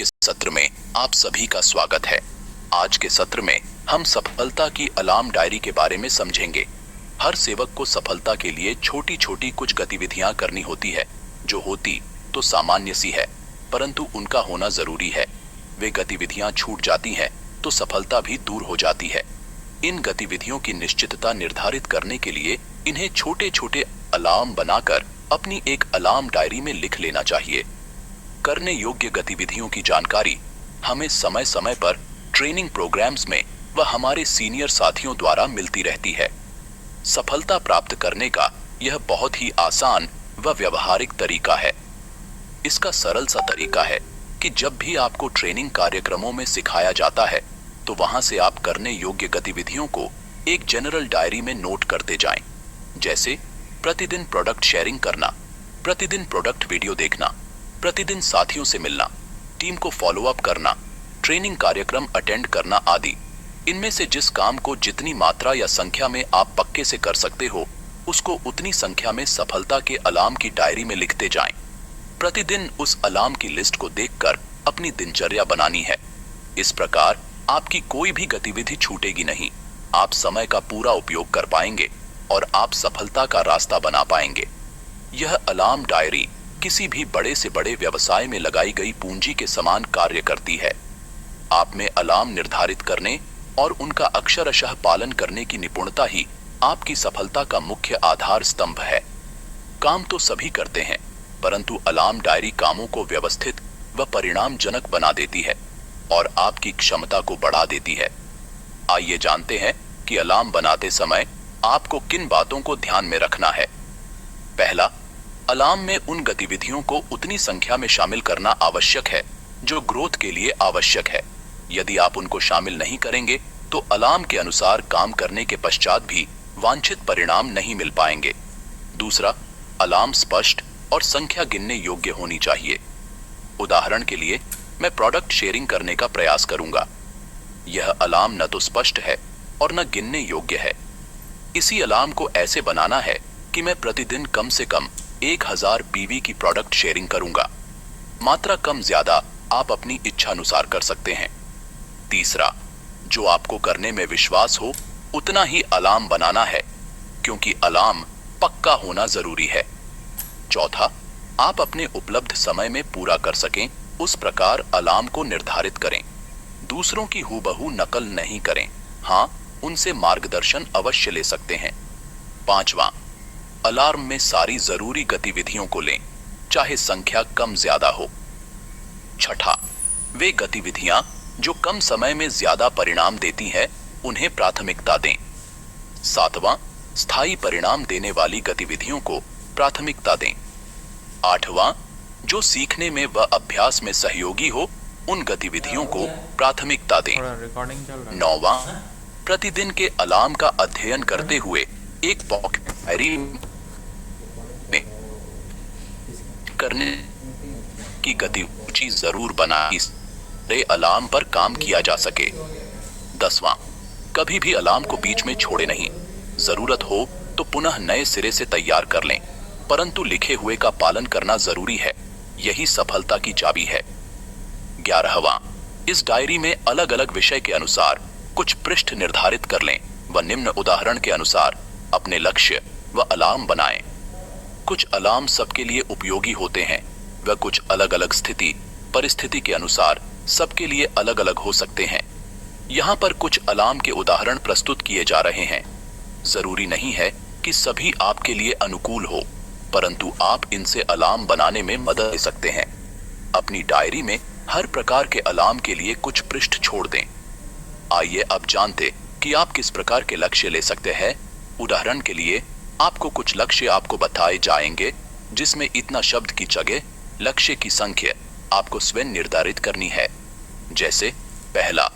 के सत्र में आप सभी का स्वागत है। आज के सत्र में हम सफलता की अलार्म डायरी के बारे में समझेंगे। हर सेवक को सफलता के लिए छोटी छोटी कुछ गतिविधियां करनी होती है, जो होती तो सामान्य सी है, परंतु उनका होना जरूरी है। वे गतिविधियां छूट जाती हैं तो सफलता भी दूर हो जाती है। इन गतिविधियों की निश्चितता निर्धारित करने के लिए इन्हें छोटे छोटे अलार्म बनाकर अपनी एक अलार्म डायरी में लिख लेना चाहिए। करने योग्य गतिविधियों की जानकारी हमें समय समय पर ट्रेनिंग प्रोग्राम्स में व हमारे सीनियर साथियों द्वारा मिलती रहती है। सफलता प्राप्त करने का यह बहुत ही आसान व व्यवहारिक तरीका है। इसका सरल सा तरीका है कि जब भी आपको ट्रेनिंग कार्यक्रमों में सिखाया जाता है तो वहां से आप करने योग्य गतिविधियों को एक जनरल डायरी में नोट करते जाएं। जैसे प्रतिदिन प्रोडक्ट शेयरिंग करना, प्रतिदिन प्रोडक्ट वीडियो देखना, प्रतिदिन साथियों से मिलना, टीम को फॉलो अप करना, ट्रेनिंग कार्यक्रम अटेंड करना आदि। इनमें से जिस काम को जितनी मात्रा या संख्या में आप पक्के से कर सकते हो, उसको उतनी संख्या में सफलता के अलार्म की डायरी में लिखते जाएं। प्रतिदिन उस अलार्म की लिस्ट को देखकर अपनी दिनचर्या बनानी है। इस प्रकार आपकी कोई भी गतिविधि छूटेगी नहीं। आप समय का पूरा उपयोग कर पाएंगे और आप सफलता का रास्ता बना पाएंगे। यह अलार्म डायरी किसी भी बड़े से बड़े व्यवसाय में लगाई गई पूंजी के समान कार्य करती है। आप में अलार्म निर्धारित करने और उनका अक्षरशः पालन करने की निपुणता ही आपकी सफलता का मुख्य आधार स्तंभ है। काम तो सभी करते हैं, परंतु अलार्म डायरी कामों को व्यवस्थित व परिणामजनक बना देती है और आपकी क्षमता को बढ़ा देती है। आइए जानते हैं कि अलार्म बनाते समय आपको किन बातों को ध्यान में रखना है। पहला, अलार्म में उन गतिविधियों को उतनी संख्या में शामिल करना आवश्यक है जो ग्रोथ के लिए आवश्यक है। यदि आप उनको शामिल नहीं करेंगे तो अलार्म के अनुसार काम करने के पश्चात भी वांछित परिणाम नहीं मिल पाएंगे। दूसरा, अलार्म स्पष्ट और संख्या गिनने योग्य होनी चाहिए। उदाहरण के लिए मैं प्रोडक्ट शेयरिंग करने का प्रयास करूंगा। यह अलार्म न तो स्पष्ट है और न गिनने योग्य है। इसी अलार्म को ऐसे बनाना है कि मैं प्रतिदिन कम से कम 1000 पीवी की प्रोडक्ट शेयरिंग करूंगा। मात्रा कम ज्यादा आप अपनी इच्छा अनुसार कर सकते हैं। तीसरा, जो आपको करने में विश्वास हो उतना ही अलार्म बनाना है, क्योंकि अलार्म पक्का होना जरूरी है। चौथा, आप अपने उपलब्ध समय में पूरा कर सकें उस प्रकार अलार्म को निर्धारित करें। दूसरों की हूबहू नकल नहीं करें। हाँ, उनसे मार्गदर्शन अवश्य ले सकते हैं। पांचवा, अलार्म में सारी जरूरी गतिविधियों को लें, चाहे संख्या कम ज्यादा हो। छठा, वे गतिविधियां जो कम समय में ज्यादा परिणाम देती हैं, उन्हें प्राथमिकता दें। सातवां, स्थायी परिणाम देने वाली गतिविधियों को प्राथमिकता दें। आठवां, जो सीखने में व अभ्यास में सहयोगी हो, उन गतिविधियों को प्राथमिकता दें। नौवां, प्रतिदिन के अलार्म का अध्ययन करते हुए एक पॉकेट डायरी में करने की गतिविधि जरूर बनाए अलार्म पर काम किया जा सके। 10वां, कभी भी अलार्म को बीच में छोड़े नहीं। जरूरत हो तो पुनः नए सिरे से तैयार कर लें, परंतु लिखे हुए का पालन करना जरूरी है। यही सफलता की चाबी है। 11वां, इस डायरी में अलग अलग विषय के अनुसार कुछ पृष्ठ निर्धारित कर लें व निम्न उदाहरण के अनुसार अपने लक्ष्य व अलार्म बनाएं। कुछ अलार्म सबके लिए उपयोगी होते हैं व कुछ अलग अलग स्थिति परिस्थिति के अनुसार सबके लिए अलग अलग हो सकते हैं। यहाँ पर कुछ अलार्म के उदाहरण प्रस्तुत किए जा रहे हैं। जरूरी नहीं है कि सभी आपके लिए अनुकूल हो, परंतु आप इनसे अलार्म बनाने में मदद ले सकते हैं। अपनी डायरी में हर प्रकार के अलार्म के लिए कुछ पृष्ठ छोड़ दें। आइए अब जानते कि आप किस प्रकार के लक्ष्य ले सकते हैं। उदाहरण के लिए आपको कुछ लक्ष्य आपको बताए जाएंगे, जिसमें इतना शब्द की जगह लक्ष्य की संख्या आपको स्वयं निर्धारित करनी है। जैसे पहला,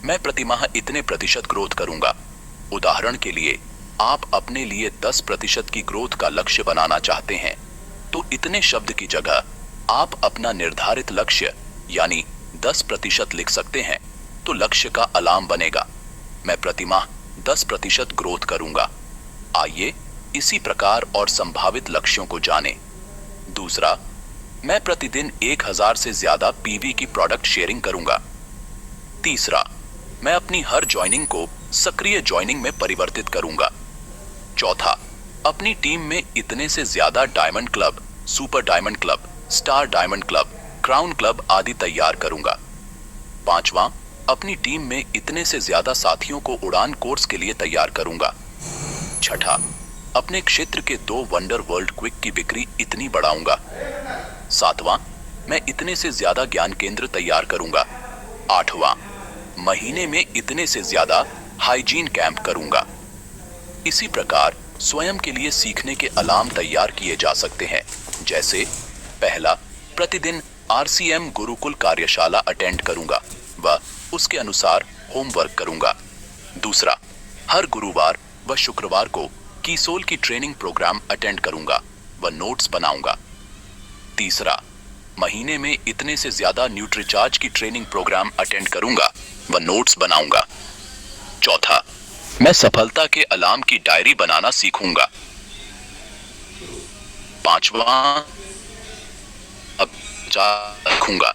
मैं प्रतिमाह इतने प्रतिशत ग्रोथ करूंगा। उदाहरण के लिए आप अपने लिए 10% की ग्रोथ का लक्ष्य बनाना चाहते हैं, तो इतने शब्द की जगह आप अपना निर्धारित लक्ष्य यानी 10% लिख सकते हैं। तो लक्ष्य का अलार्म बनेगा, मैं प्रतिमाह 10% ग्रोथ करूंगा। आइए इसी प्रकार और संभावित लक्ष्यों को जानें। दूसरा, मैं प्रतिदिन 1000 से ज्यादा पीवी की प्रोडक्ट शेयरिंग करूंगा। तीसरा, मैं अपनी हर ज्वाइनिंग को सक्रिय ज्वाइनिंग में परिवर्तित करूंगा। चौथा, अपनी टीम में इतने से ज्यादा diamond club, super diamond club, star diamond club, crown club आदि तैयार करूंगा। पांचवा, अपनी टीम में इतने से ज्यादा साथियों को उड़ान कोर्स के लिए तैयार करूंगा। छठा, अपने क्षेत्र के 2 वंडर वर्ल्ड क्विक की बिक्री इतनी बढ़ाऊंगा। सातवां, मैं इतने से ज्यादा ज्ञान केंद्र तैयार करूंगा। आठवां, महीने में इतने से ज्यादा हाइजीन कैंप करूंगा। इसी प्रकार स्वयं के लिए सीखने के अलार्म तैयार किए जा सकते हैं, जैसे पहला, प्रतिदिन आरसीएम गुरुकुल कार्यशाला अटेंड करूंगा व उसके अनुसार होमवर्क करूंगा। दूसरा, हर गुरुवार व शुक्रवार को कीसोल की ट्रेनिंग प्रोग्राम अटेंड करूंगा व नोट्स बनाऊंगा। तीसरा, महीने में इतने से ज्यादा न्यूट्रीचार्ज की ट्रेनिंग प्रोग्राम अटेंड करूंगा व नोट्स बनाऊंगा। चौथा, मैं सफलता के अलार्म की डायरी बनाना सीखूंगा। पांचवा, अब रखूंगा।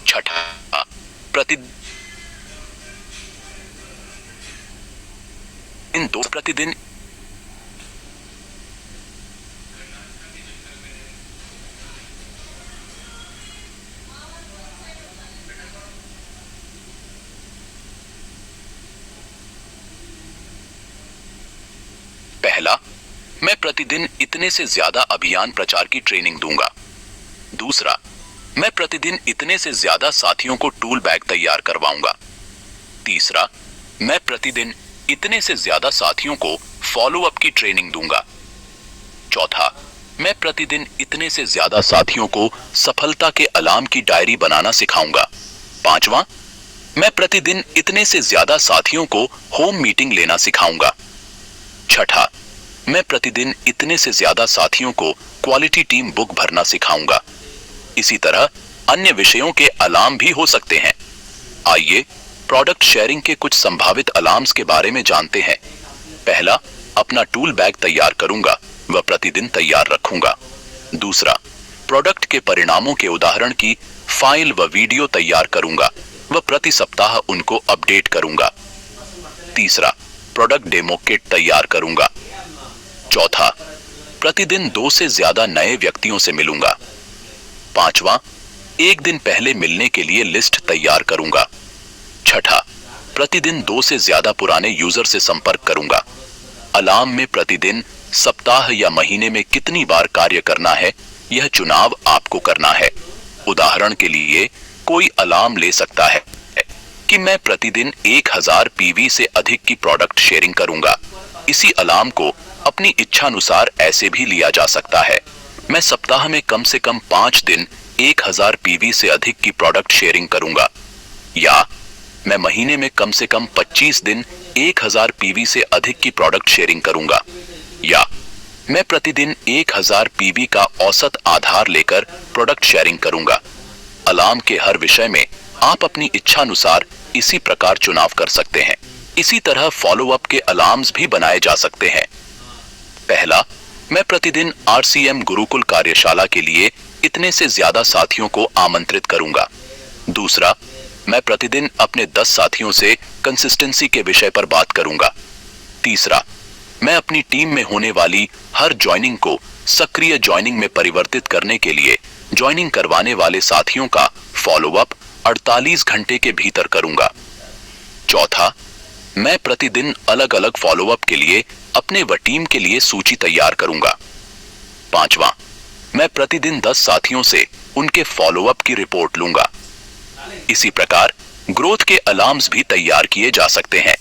छठा, प्रतिदिन पहला, मैं प्रतिदिन इतने से ज्यादा अभियान प्रचार की ट्रेनिंग दूंगा। दूसरा, मैं प्रतिदिन इतने से ज्यादा साथियों को टूल बैग तैयार करवाऊंगा। तीसरा, मैं प्रतिदिन इतने से ज्यादा साथियों को फॉलो अप की ट्रेनिंग दूंगा। चौथा, मैं प्रतिदिन इतने से ज्यादा साथियों को सफलता के अलार्म की डायरी बनाना सिखाऊंगा। पांचवा, मैं प्रतिदिन इतने से ज्यादा साथियों को होम मीटिंग लेना सिखाऊंगा। छठा, मैं प्रतिदिन इतने से ज्यादा साथियों को क्वालिटी टीम बुक भरना सिखाऊंगा। इसी तरह अन्य विषयों के अलार्म भी हो सकते हैं। आइए प्रोडक्ट शेयरिंग के कुछ संभावित अलार्म्स के बारे में जानते हैं। पहला, अपना टूल बैग तैयार करूंगा व प्रतिदिन तैयार रखूंगा। दूसरा, प्रोडक्ट के परिणामों के उदाहरण की फाइल व वीडियो तैयार करूंगा व प्रति सप्ताह उनको अपडेट करूंगा। तीसरा, प्रोडक्ट डेमो किट तैयार करूंगा। चौथा, प्रतिदिन 2 से ज्यादा नए व्यक्तियों से मिलूंगा। पांचवा, एक दिन पहले मिलने के लिए लिस्ट तैयार करूंगा। छठा, प्रतिदिन 2 से ज्यादा पुराने यूजर से संपर्क करूंगा। अलार्म में प्रतिदिन, सप्ताह या महीने में कितनी बार कार्य करना है, यह चुनाव आपको करना है। उदाहरण के लिए कोई अलार्म ले सकता है कि मैं प्रतिदिन 1000 पीवी से अधिक की प्रोडक्ट शेयरिंग करूंगा। इसी अलार्म को अपनी इच्छानुसार ऐसे भी लिया जा सकता है, मैं सप्ताह में कम से कम 5 दिन 1000 पीवी से अधिक की प्रोडक्ट शेयरिंग करूंगा, या मैं महीने में कम से कम 25 दिन 1000 पीवी से अधिक की प्रोडक्ट शेयरिंग करूंगा, या मैं प्रतिदिन 1000 पीवी का औसत आधार लेकर प्रोडक्ट शेयरिंग करूंगा। अलार्म के हर विषय में आप अपनी इच्छानुसार इसी प्रकार चुनाव कर सकते हैं। इसी तरह फॉलो अप के अलार्म्स भी बनाए जा सकते हैं। पहला, मैं प्रतिदिन आरसीएम गुरुकुल कार्यशाला के लिए इतने से ज्यादा साथियों को आमंत्रित करूंगा। दूसरा, मैं प्रतिदिन अपने 10 साथियों से कंसिस्टेंसी के विषय पर बात करूंगा। तीसरा, मैं अपनी टीम में होने वाली हर ज्वाइनिंग को सक्रिय ज्वाइनिंग में परिवर्तित करने के लिए ज्वाइनिंग करवाने वाले साथियों का फॉलो अप 48 घंटे के भीतर करूंगा। चौथा, मैं प्रतिदिन अलग अलग फॉलो अप के लिए अपने व टीम के लिए सूची तैयार करूंगा। पांचवा, मैं प्रतिदिन 10 साथियों से उनके फॉलो अप की रिपोर्ट लूंगा। इसी प्रकार ग्रोथ के अलार्म्स भी तैयार किए जा सकते हैं।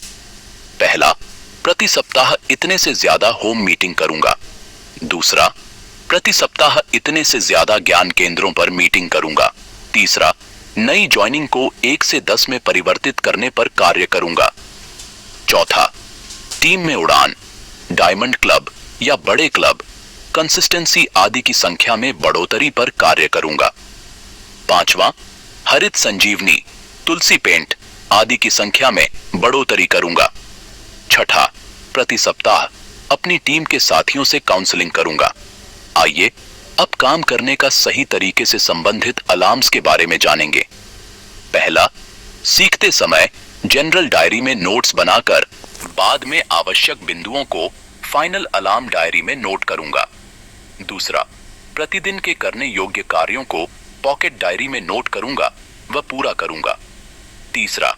पहला, प्रति सप्ताह इतने से ज्यादा होम मीटिंग करूंगा। दूसरा, प्रति सप्ताह इतने से ज्यादा ज्ञान केंद्रों पर मीटिंग करूंगा। तीसरा, नई ज्वाइनिंग को 1 से 10 में परिवर्तित करने पर कार्य करूंगा। चौथा, टीम में उड़ान, डायमंड क्लब या बड़े क्लब, कंसिस्टेंसी आदि की संख्या में बढ़ोतरी पर कार्य करूंगा। पांचवा, हरित संजीवनी, तुलसी पेंट आदि की संख्या में बढ़ोतरी करूंगा। छठा, प्रति सप्ताह अपनी टीम के साथियों से काउंसलिंग करूंगा। आइए अब काम करने का सही तरीके से संबंधित अलार्म्स के बारे में जानेंगे। पहला, सीखते समय जनरल डायरी में नोट्स बनाकर बाद में आवश्यक बिंदुओं को फाइनल अलार्म डायरी में नोट करूंगा। दूसरा, प्रतिदिन के करने योग्य कार्यों को पॉकेट डायरी में नोट करूंगा व पूरा करूंगा। तीसरा,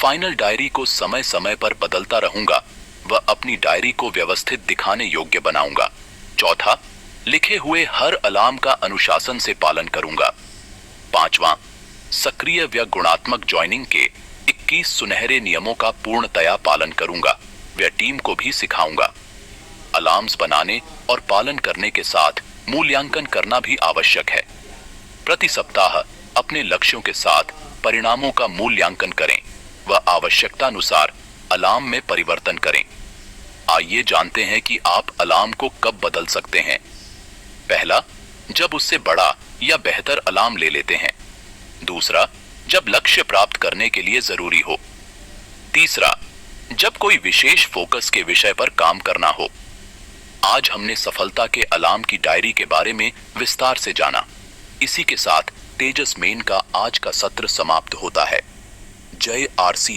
फाइनल डायरी को समय समय पर बदलता रहूंगा व अपनी डायरी को व्यवस्थित दिखाने योग्य बनाऊंगा। चौथा, लिखे हुए हर अलार्म का अनुशासन से पालन करूंगा। पांचवां, सक्रिय व गुणात्मक ज्वाइनिंग के 21 सुनहरे नियमों का पूर्णतया पालन करूंगा व टीम को भी सिखाऊंगा। अलार्म्स बनाने और पालन करने के साथ मूल्यांकन करना भी आवश्यक है। प्रति सप्ताह अपने लक्ष्यों के साथ परिणामों का मूल्यांकन करें व आवश्यकतानुसार अलार्म में परिवर्तन करें। आइए जानते हैं कि आप अलार्म को कब बदल सकते हैं। पहला, जब उससे बड़ा या बेहतर अलार्म ले लेते हैं। दूसरा, जब लक्ष्य प्राप्त करने के लिए जरूरी हो। तीसरा, जब कोई विशेष फोकस के विषय पर काम करना हो। आज हमने सफलता के अलार्म की डायरी के बारे में विस्तार से जाना। इसी के साथ तेजस मेन का आज का सत्र समाप्त होता है। जय आरसी।